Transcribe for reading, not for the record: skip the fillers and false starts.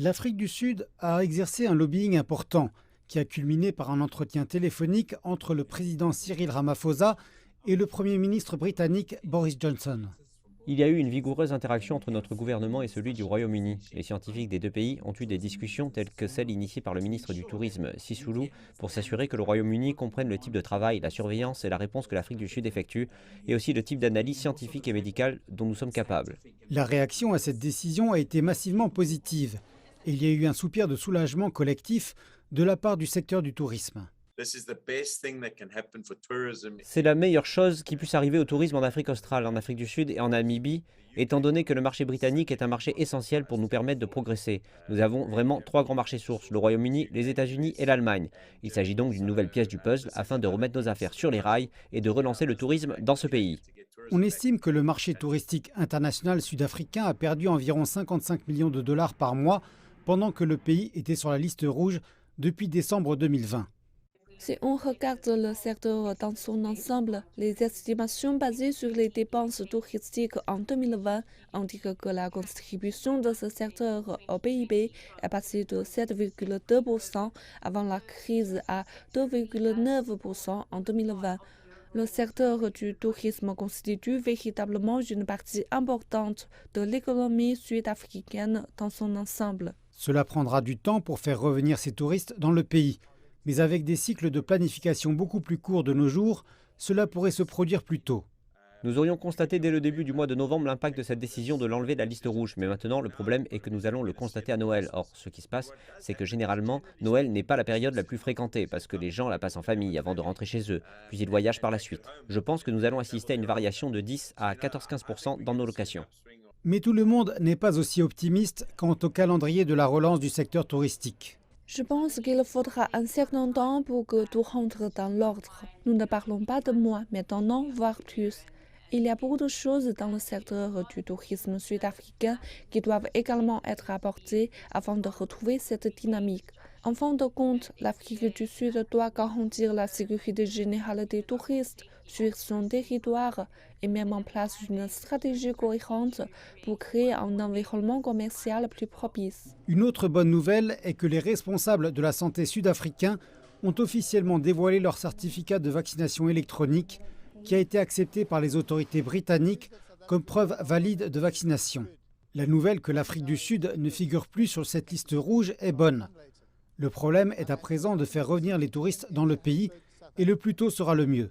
L'Afrique du Sud a exercé un lobbying important qui a culminé par un entretien téléphonique entre le président Cyril Ramaphosa et le Premier ministre britannique Boris Johnson. Il y a eu une vigoureuse interaction entre notre gouvernement et celui du Royaume-Uni. Les scientifiques des deux pays ont eu des discussions telles que celle initiée par le ministre du Tourisme, Sisulu, pour s'assurer que le Royaume-Uni comprenne le type de travail, la surveillance et la réponse que l'Afrique du Sud effectue, et aussi le type d'analyse scientifique et médicale dont nous sommes capables. La réaction à cette décision a été massivement positive et il y a eu un soupir de soulagement collectif de la part du secteur du tourisme. C'est la meilleure chose qui puisse arriver au tourisme en Afrique australe, en Afrique du Sud et en Namibie, étant donné que le marché britannique est un marché essentiel pour nous permettre de progresser. Nous avons vraiment trois grands marchés sources, le Royaume-Uni, les États-Unis et l'Allemagne. Il s'agit donc d'une nouvelle pièce du puzzle afin de remettre nos affaires sur les rails et de relancer le tourisme dans ce pays. On estime que le marché touristique international sud-africain a perdu environ 55 millions de dollars par mois pendant que le pays était sur la liste rouge depuis décembre 2020. Si on regarde le secteur dans son ensemble, les estimations basées sur les dépenses touristiques en 2020 indiquent que la contribution de ce secteur au PIB est passée de 7,2% avant la crise à 2,9% en 2020. Le secteur du tourisme constitue véritablement une partie importante de l'économie sud-africaine dans son ensemble. Cela prendra du temps pour faire revenir ces touristes dans le pays. Mais avec des cycles de planification beaucoup plus courts de nos jours, cela pourrait se produire plus tôt. Nous aurions constaté dès le début du mois de novembre l'impact de cette décision de l'enlever de la liste rouge. Mais maintenant, le problème est que nous allons le constater à Noël. Or, ce qui se passe, c'est que généralement, Noël n'est pas la période la plus fréquentée parce que les gens la passent en famille avant de rentrer chez eux, puis ils voyagent par la suite. Je pense que nous allons assister à une variation de 10 à 14-15% dans nos locations. Mais tout le monde n'est pas aussi optimiste quant au calendrier de la relance du secteur touristique. Je pense qu'il faudra un certain temps pour que tout rentre dans l'ordre. Nous ne parlons pas de mois, mais d'un an, voire plus. Il y a beaucoup de choses dans le secteur du tourisme sud-africain qui doivent également être apportées avant de retrouver cette dynamique. En fin de compte, l'Afrique du Sud doit garantir la sécurité générale des touristes sur son territoire et mettre en place une stratégie cohérente pour créer un environnement commercial plus propice. Une autre bonne nouvelle est que les responsables de la santé sud-africains ont officiellement dévoilé leur certificat de vaccination électronique qui a été accepté par les autorités britanniques comme preuve valide de vaccination. La nouvelle que l'Afrique du Sud ne figure plus sur cette liste rouge est bonne. Le problème est à présent de faire revenir les touristes dans le pays et le plus tôt sera le mieux.